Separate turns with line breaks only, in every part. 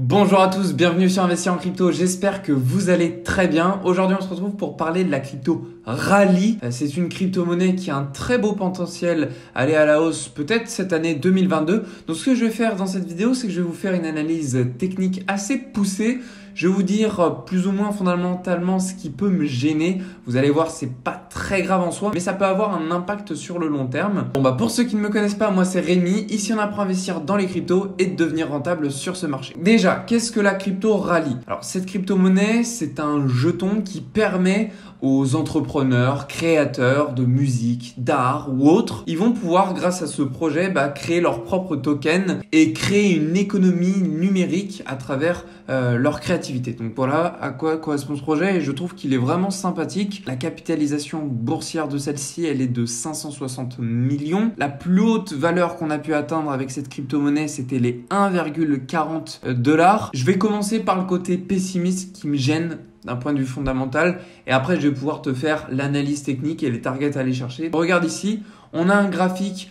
Bonjour à tous, bienvenue sur Investir en crypto, j'espère que vous allez très bien. Aujourd'hui on se retrouve pour parler de la crypto Rally. C'est une crypto-monnaie qui a un très beau potentiel à aller à la hausse peut-être cette année 2022. Donc ce que je vais faire dans cette vidéo, c'est que je vais vous faire une analyse technique assez poussée. Je vais vous dire plus ou moins fondamentalement ce qui peut me gêner. Vous allez voir, c'est pas très grave en soi, mais ça peut avoir un impact sur le long terme. Pour ceux qui ne me connaissent pas, moi c'est Rémi. Ici on apprend à investir dans les cryptos et de devenir rentable sur ce marché. Déjà, qu'est-ce que la crypto Rally? Alors cette crypto-monnaie, c'est un jeton qui permet aux entrepreneurs, créateurs de musique, d'art ou autres, ils vont pouvoir grâce à ce projet créer leur propre token et créer une économie numérique à travers leur créativité. Donc voilà à quoi correspond ce projet et je trouve qu'il est vraiment sympathique. La capitalisation boursière de celle-ci, elle est de 560 millions. La plus haute valeur qu'on a pu atteindre avec cette crypto-monnaie, c'était les 1,40 $. Je vais commencer par le côté pessimiste qui me gêne d'un point de vue fondamental et après je vais pouvoir te faire l'analyse technique et les targets à aller chercher. Regarde ici, on a un graphique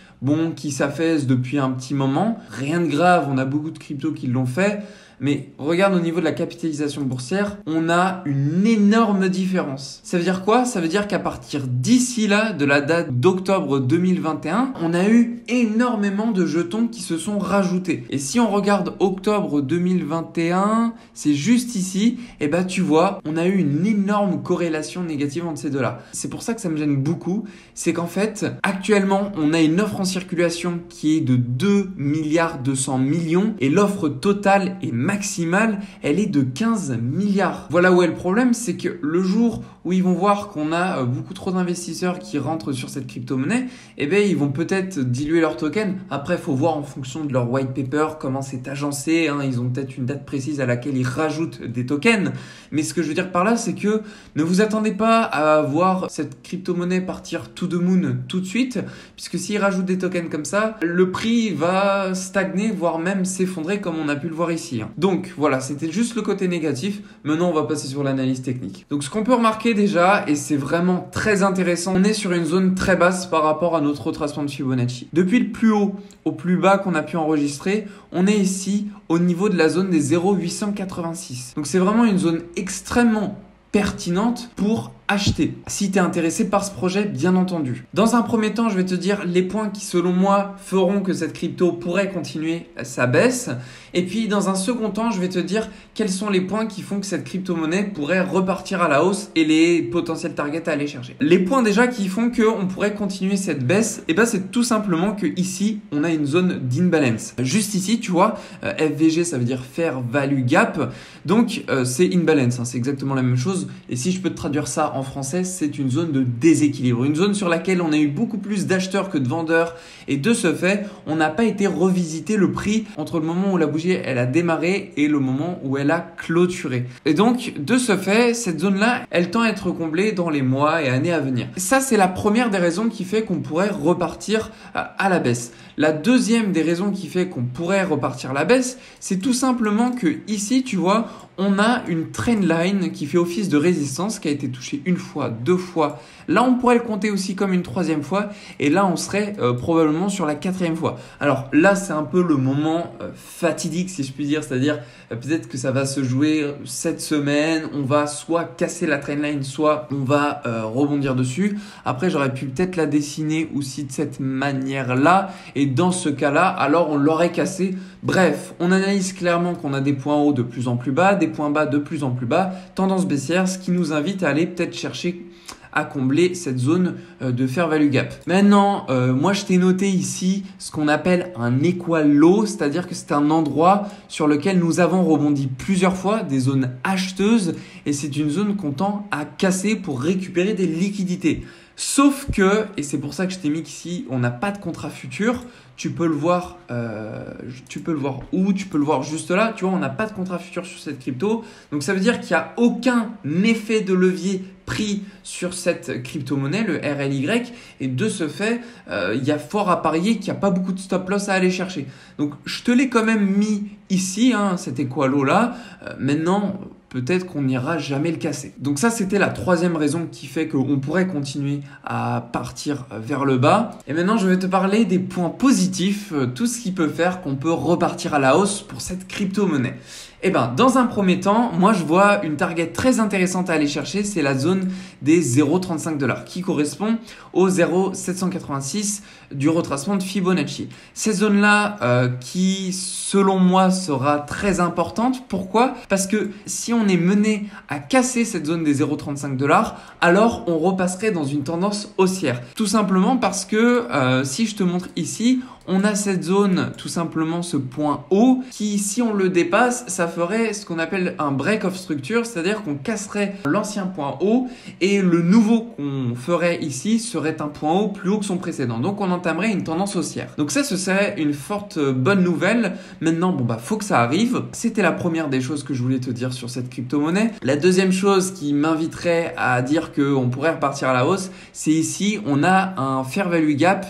qui s'affaisse depuis un petit moment, rien de grave, on a beaucoup de cryptos qui l'ont fait. Mais regarde au niveau de la capitalisation boursière, on a une énorme différence. Ça veut dire quoi? Ça veut dire qu'à partir d'ici là, de la date d'octobre 2021, on a eu énormément de jetons qui se sont rajoutés. Et si on regarde octobre 2021, c'est juste ici, et tu vois, on a eu une énorme corrélation négative entre ces deux-là. C'est pour ça que ça me gêne beaucoup. C'est qu'en fait, actuellement, on a une offre en circulation qui est de 2,2 milliards et l'offre totale est maximale, elle est de 15 milliards. Voilà où est le problème, c'est que le jour où ils vont voir qu'on a beaucoup trop d'investisseurs qui rentrent sur cette crypto-monnaie, ils vont peut-être diluer leur token. Après, il faut voir en fonction de leur white paper comment c'est agencé. Ils ont peut-être une date précise à laquelle ils rajoutent des tokens. Mais ce que je veux dire par là, c'est que ne vous attendez pas à voir cette crypto-monnaie partir to the moon tout de suite, puisque s'ils rajoutent des tokens comme ça, le prix va stagner, voire même s'effondrer comme on a pu le voir ici. Donc voilà, c'était juste le côté négatif. Maintenant, on va passer sur l'analyse technique. Donc ce qu'on peut remarquer déjà, et c'est vraiment très intéressant, on est sur une zone très basse par rapport à notre retracement de Fibonacci. Depuis le plus haut au plus bas qu'on a pu enregistrer, on est ici au niveau de la zone des 0,886. Donc c'est vraiment une zone extrêmement pertinente pour acheter si tu es intéressé par ce projet, bien entendu. Dans un premier temps, je vais te dire les points qui selon moi feront que cette crypto pourrait continuer sa baisse, et puis dans un second temps, je vais te dire quels sont les points qui font que cette crypto-monnaie pourrait repartir à la hausse et les potentiels targets à aller chercher. Les points déjà qui font qu'on pourrait continuer cette baisse, c'est tout simplement que ici on a une zone d'imbalance. Juste ici, tu vois, FVG ça veut dire Fair Value Gap, donc c'est imbalance, c'est exactement la même chose. Et si je peux te traduire ça en français, c'est une zone de déséquilibre, une zone sur laquelle on a eu beaucoup plus d'acheteurs que de vendeurs, et de ce fait, on n'a pas été revisiter le prix entre le moment où la bougie elle a démarré et le moment où elle a clôturé. Et donc, de ce fait, cette zone-là, elle tend à être comblée dans les mois et années à venir. Ça, c'est la première des raisons qui fait qu'on pourrait repartir à la baisse. La deuxième des raisons qui fait qu'on pourrait repartir à la baisse, c'est tout simplement que ici, tu vois, on a une trendline qui fait office de résistance qui a été touchée une fois, deux fois. Là, on pourrait le compter aussi comme une troisième fois et là, on serait probablement sur la quatrième fois. Alors là, c'est un peu le moment fatidique, si je puis dire, c'est-à-dire peut-être que ça va se jouer cette semaine, on va soit casser la trendline, soit on va rebondir dessus. Après, j'aurais pu peut-être la dessiner aussi de cette manière-là et dans ce cas-là, alors on l'aurait cassé. Bref, on analyse clairement qu'on a des points hauts de plus en plus bas, des points bas de plus en plus bas, tendance baissière, ce qui nous invite à aller peut-être chercher à combler cette zone de fair value gap. Maintenant, moi je t'ai noté ici ce qu'on appelle un equal low, c'est-à-dire que c'est un endroit sur lequel nous avons rebondi plusieurs fois, des zones acheteuses, et c'est une zone qu'on tend à casser pour récupérer des liquidités. Sauf que, et c'est pour ça que je t'ai mis qu'ici, on n'a pas de contrat futur. Tu peux le voir où? Tu peux le voir juste là. Tu vois, on n'a pas de contrat futur sur cette crypto. Donc, ça veut dire qu'il n'y a aucun effet de levier pris sur cette crypto-monnaie, le RLY. Et de ce fait, il y a fort à parier qu'il n'y a pas beaucoup de stop loss à aller chercher. Donc, je te l'ai quand même mis ici, cet équalo là. Maintenant, peut-être qu'on n'ira jamais le casser. Donc ça, c'était la troisième raison qui fait qu'on pourrait continuer à partir vers le bas. Et maintenant, je vais te parler des points positifs, tout ce qui peut faire qu'on peut repartir à la hausse pour cette crypto-monnaie. Eh ben, dans un premier temps, moi je vois une target très intéressante à aller chercher, c'est la zone des 0,35$ qui correspond au 0,786 du retracement de Fibonacci. Cette zone-là qui, selon moi, sera très importante. Pourquoi? Parce que si on est mené à casser cette zone des 0,35$, alors on repasserait dans une tendance haussière. Tout simplement parce que si je te montre ici, on a cette zone, tout simplement ce point haut, qui si on le dépasse, ça ferait ce qu'on appelle un break of structure, c'est-à-dire qu'on casserait l'ancien point haut et le nouveau qu'on ferait ici serait un point haut plus haut que son précédent. Donc on entamerait une tendance haussière. Donc ça, ce serait une forte bonne nouvelle. Maintenant, bon bah faut que ça arrive. C'était la première des choses que je voulais te dire sur cette crypto-monnaie. La deuxième chose qui m'inviterait à dire qu'on pourrait repartir à la hausse, c'est ici, on a un fair value gap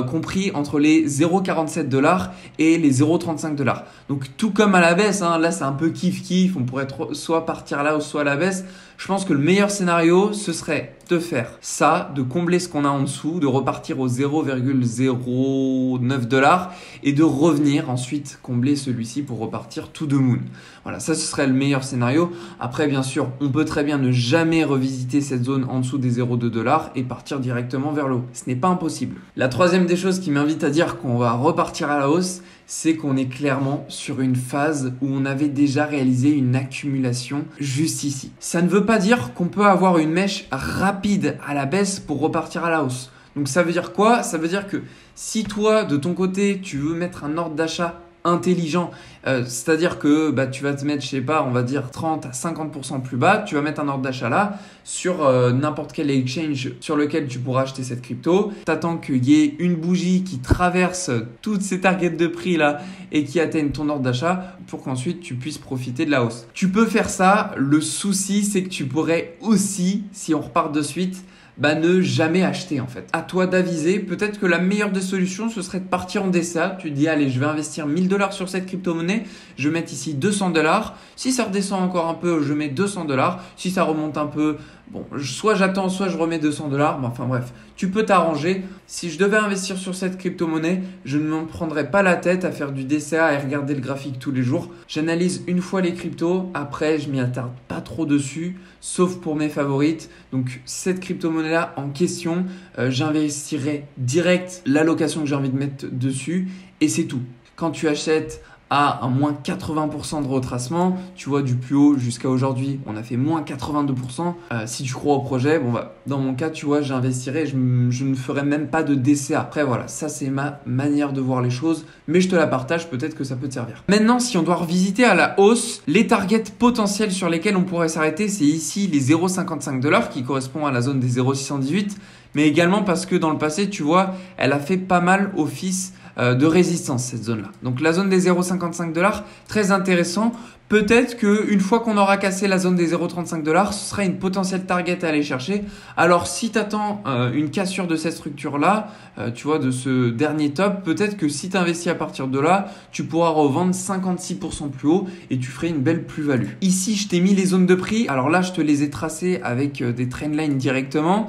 compris entre les 0,47$ et les 0,35$. Donc tout comme à la baisse, hein, là c'est un peu kiff-kiff, on pourrait soit partir là ou soit à la baisse. Je pense que le meilleur scénario, ce serait de faire ça, de combler ce qu'on a en dessous, de repartir au 0,09$ et de revenir ensuite combler celui-ci pour repartir to the moon. Voilà, ça ce serait le meilleur scénario. Après, bien sûr, on peut très bien ne jamais revisiter cette zone en dessous des 0,2$ et partir directement vers le haut. Ce n'est pas impossible. La troisième des choses qui m'invite à dire qu'on va repartir à la hausse, c'est qu'on est clairement sur une phase où on avait déjà réalisé une accumulation juste ici. Ça ne veut pas dire qu'on peut avoir une mèche rapide à la baisse pour repartir à la hausse. Donc ça veut dire quoi? Ça veut dire que si toi, de ton côté, tu veux mettre un ordre d'achat intelligent, c'est-à-dire que tu vas te mettre, je sais pas, on va dire 30 à 50% plus bas, tu vas mettre un ordre d'achat là sur n'importe quel exchange sur lequel tu pourras acheter cette crypto. T'attends qu'il y ait une bougie qui traverse toutes ces targets de prix là et qui atteigne ton ordre d'achat pour qu'ensuite tu puisses profiter de la hausse. Tu peux faire ça. Le souci, c'est que tu pourrais aussi, si on repart de suite, ne jamais acheter en fait. À toi d'aviser. Peut-être que la meilleure des solutions, ce serait de partir en DCA. Tu dis, allez, je vais investir 1000$ sur cette crypto-monnaie. Je vais mettre ici 200$. Si ça redescend encore un peu, je mets 200$. Si ça remonte un peu, bon, soit j'attends, soit je remets 200$. Mais enfin bref, tu peux t'arranger. Si je devais investir sur cette crypto-monnaie, je ne m'en prendrais pas la tête à faire du DCA et regarder le graphique tous les jours. J'analyse une fois les cryptos. Après, je m'y attarde pas trop dessus, sauf pour mes favorites. Donc cette crypto-monnaie-là en question, j'investirai direct l'allocation que j'ai envie de mettre dessus et c'est tout. Quand tu achètes à un moins 80% de retracement, tu vois, du plus haut jusqu'à aujourd'hui, on a fait moins 82%. Si tu crois au projet, dans mon cas, tu vois, j'investirai, je ne ferai même pas de DCA. Après, voilà, ça c'est ma manière de voir les choses, mais je te la partage, peut-être que ça peut te servir. Maintenant, si on doit revisiter à la hausse, les targets potentiels sur lesquels on pourrait s'arrêter, c'est ici les 0,55$ qui correspond à la zone des 0,618, mais également parce que dans le passé, tu vois, elle a fait pas mal office de résistance, cette zone-là. Donc la zone des 0,55$, très intéressant. Peut-être qu'une fois qu'on aura cassé la zone des 0,35$, ce sera une potentielle target à aller chercher. Alors si tu attends une cassure de cette structure-là, tu vois, de ce dernier top, peut-être que si tu investis à partir de là, tu pourras revendre 56% plus haut et tu ferais une belle plus-value. Ici, je t'ai mis les zones de prix. Alors là, je te les ai tracées avec des trendlines directement.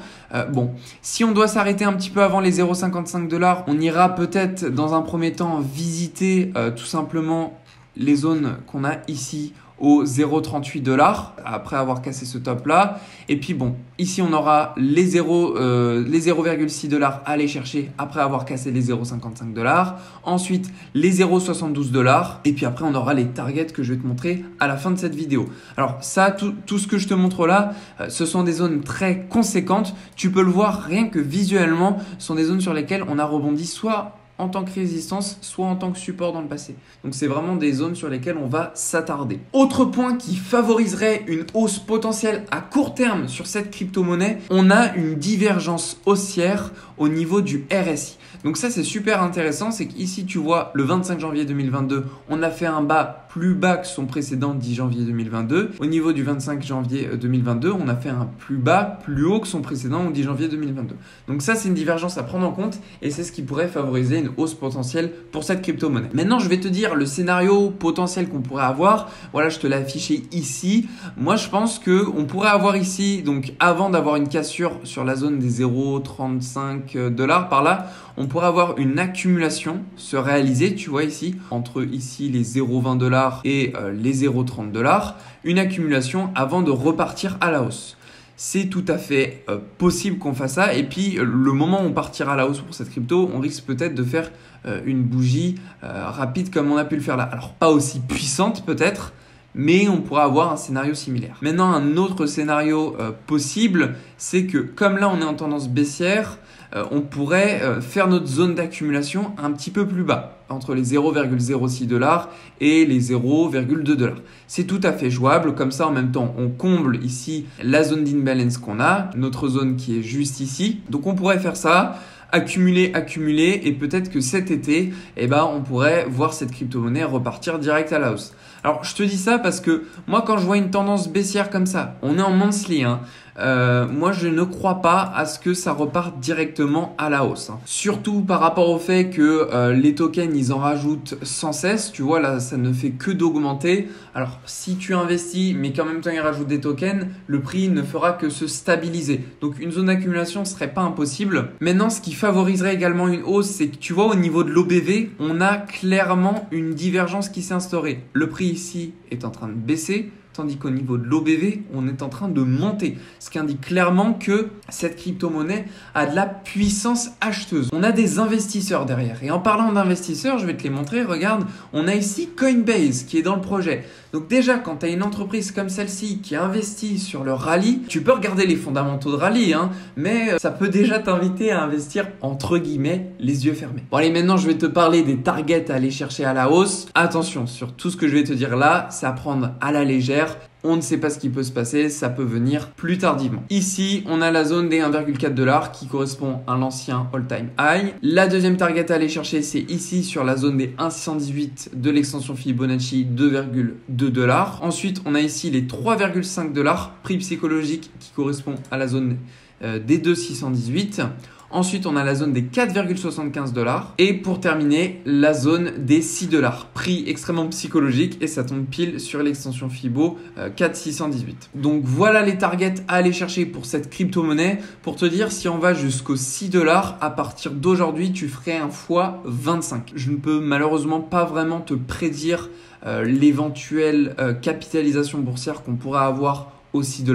Bon, si on doit s'arrêter un petit peu avant les 0,55$, on ira peut-être dans un premier temps visiter tout simplement les zones qu'on a ici au 0,38$ après avoir cassé ce top là. Et puis bon, ici on aura les 0,6$ à aller chercher après avoir cassé les 0,55$. Ensuite les 0,72$. Et puis après on aura les targets que je vais te montrer à la fin de cette vidéo. Alors ça, tout ce que je te montre là, ce sont des zones très conséquentes. Tu peux le voir rien que visuellement, ce sont des zones sur lesquelles on a rebondi soit en tant que résistance, soit en tant que support dans le passé. Donc c'est vraiment des zones sur lesquelles on va s'attarder. Autre point qui favoriserait une hausse potentielle à court terme sur cette crypto-monnaie, on a une divergence haussière au niveau du RSI. Donc ça c'est super intéressant, c'est qu'ici tu vois le 25 janvier 2022, on a fait un bas plus bas que son précédent 10 janvier 2022. Au niveau du 25 janvier 2022, on a fait un plus bas plus haut que son précédent au 10 janvier 2022. Donc ça c'est une divergence à prendre en compte et c'est ce qui pourrait favoriser une hausse potentielle pour cette crypto-monnaie. Maintenant je vais te dire le scénario potentiel qu'on pourrait avoir. Voilà, je te l'ai affiché ici. Moi je pense qu'on pourrait avoir ici, donc avant d'avoir une cassure sur la zone des 0,35$ par là, on on pourrait avoir une accumulation se réaliser, tu vois ici, entre ici les 0,20 $ et les 0,30 $, une accumulation avant de repartir à la hausse. C'est tout à fait possible qu'on fasse ça. Et puis, le moment où on partira à la hausse pour cette crypto, on risque peut-être de faire une bougie rapide comme on a pu le faire là. Alors, pas aussi puissante peut-être, mais on pourra avoir un scénario similaire. Maintenant, un autre scénario possible, c'est que comme là, on est en tendance baissière, on pourrait faire notre zone d'accumulation un petit peu plus bas, entre les 0,06 $ et les 0,2 $. C'est tout à fait jouable. Comme ça, en même temps, on comble ici la zone d'imbalance qu'on a, notre zone qui est juste ici. Donc, on pourrait faire ça, accumuler, et peut-être que cet été, on pourrait voir cette crypto-monnaie repartir direct à la hausse. Alors, je te dis ça parce que moi, quand je vois une tendance baissière comme ça, on est en monthly, moi, je ne crois pas à ce que ça reparte directement à la hausse. Surtout par rapport au fait que les tokens, ils en rajoutent sans cesse. Tu vois, là, ça ne fait que d'augmenter. Alors, si tu investis, mais qu'en même temps, ils rajoutent des tokens, le prix ne fera que se stabiliser. Donc, une zone d'accumulation ne serait pas impossible. Maintenant, ce qui favoriserait également une hausse, c'est que tu vois, au niveau de l'OBV, on a clairement une divergence qui s'est instaurée. Le prix ici est en train de baisser, tandis qu'au niveau de l'OBV, on est en train de monter. Ce qui indique clairement que cette crypto-monnaie a de la puissance acheteuse. On a des investisseurs derrière. Et en parlant d'investisseurs, je vais te les montrer. Regarde, on a ici Coinbase qui est dans le projet. Donc déjà, quand tu as une entreprise comme celle-ci qui investit sur le rallye, tu peux regarder les fondamentaux de rallye, mais ça peut déjà t'inviter à investir entre guillemets les yeux fermés. Bon allez, maintenant je vais te parler des targets à aller chercher à la hausse. Attention, sur tout ce que je vais te dire là, c'est à prendre à la légère. On ne sait pas ce qui peut se passer, ça peut venir plus tardivement. Ici, on a la zone des 1,4 $ qui correspond à l'ancien all-time high. La deuxième target à aller chercher, c'est ici sur la zone des 1,618 de l'extension Fibonacci 2,2 $. Ensuite, on a ici les 3,5 $, prix psychologique qui correspond à la zone des 2,618. Ensuite, on a la zone des 4,75 $. Et pour terminer, la zone des 6 $. Prix extrêmement psychologique et ça tombe pile sur l'extension Fibo 4,618. Donc voilà les targets à aller chercher pour cette crypto-monnaie. Pour te dire, si on va jusqu'aux 6 $, à partir d'aujourd'hui, tu ferais un fois 25. Je ne peux malheureusement pas vraiment te prédire l'éventuelle capitalisation boursière qu'on pourrait avoir aux 6 $.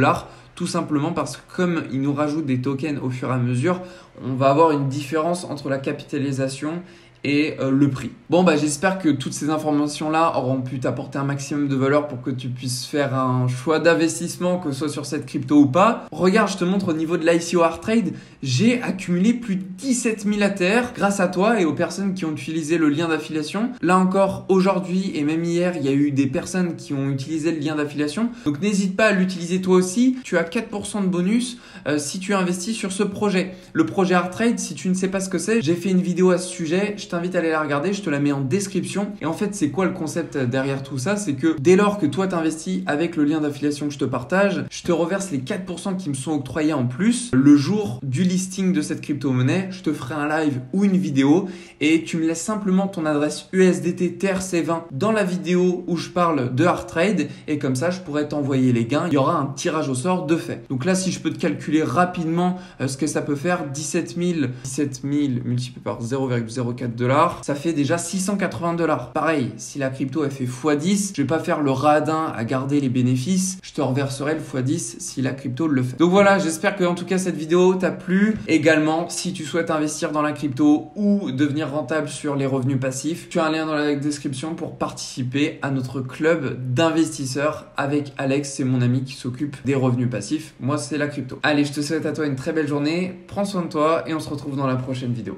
Tout simplement parce que comme ils nous rajoutent des tokens au fur et à mesure, on va avoir une différence entre la capitalisation et le prix. Bon, j'espère que toutes ces informations-là auront pu t'apporter un maximum de valeur pour que tu puisses faire un choix d'investissement, que ce soit sur cette crypto ou pas. Regarde, je te montre au niveau de l'ICO Hard Trade, j'ai accumulé plus de 17 000 ATR grâce à toi et aux personnes qui ont utilisé le lien d'affiliation. Là encore, aujourd'hui et même hier, il y a eu des personnes qui ont utilisé le lien d'affiliation. Donc n'hésite pas à l'utiliser toi aussi. Tu as 4% de bonus si tu investis sur ce projet. Le projet Hard Trade, si tu ne sais pas ce que c'est, j'ai fait une vidéo à ce sujet. Je t'invite à aller la regarder, je te la mets en description. Et en fait, c'est quoi le concept derrière tout ça? C'est que dès lors que toi t'investis avec le lien d'affiliation que je te partage, je te reverse les 4% qui me sont octroyés en plus. Le jour du listing de cette crypto-monnaie, je te ferai un live ou une vidéo et tu me laisses simplement ton adresse USDT TRC20 dans la vidéo où je parle de Hard Trade et comme ça, je pourrais t'envoyer les gains. Il y aura un tirage au sort de fait. Donc là, si je peux te calculer rapidement ce que ça peut faire, 17 000 multiplié par 0,04 $, ça fait déjà 680 $. Pareil, si la crypto elle fait x10, je vais pas faire le radin à garder les bénéfices, je te reverserai le x10 si la crypto le fait. Donc voilà, j'espère que en tout cas cette vidéo t'a plu. Également, si tu souhaites investir dans la crypto ou devenir rentable sur les revenus passifs, tu as un lien dans la description pour participer à notre club d'investisseurs avec Alex, c'est mon ami qui s'occupe des revenus passifs. Moi, c'est la crypto. Allez, je te souhaite à toi une très belle journée, prends soin de toi et on se retrouve dans la prochaine vidéo.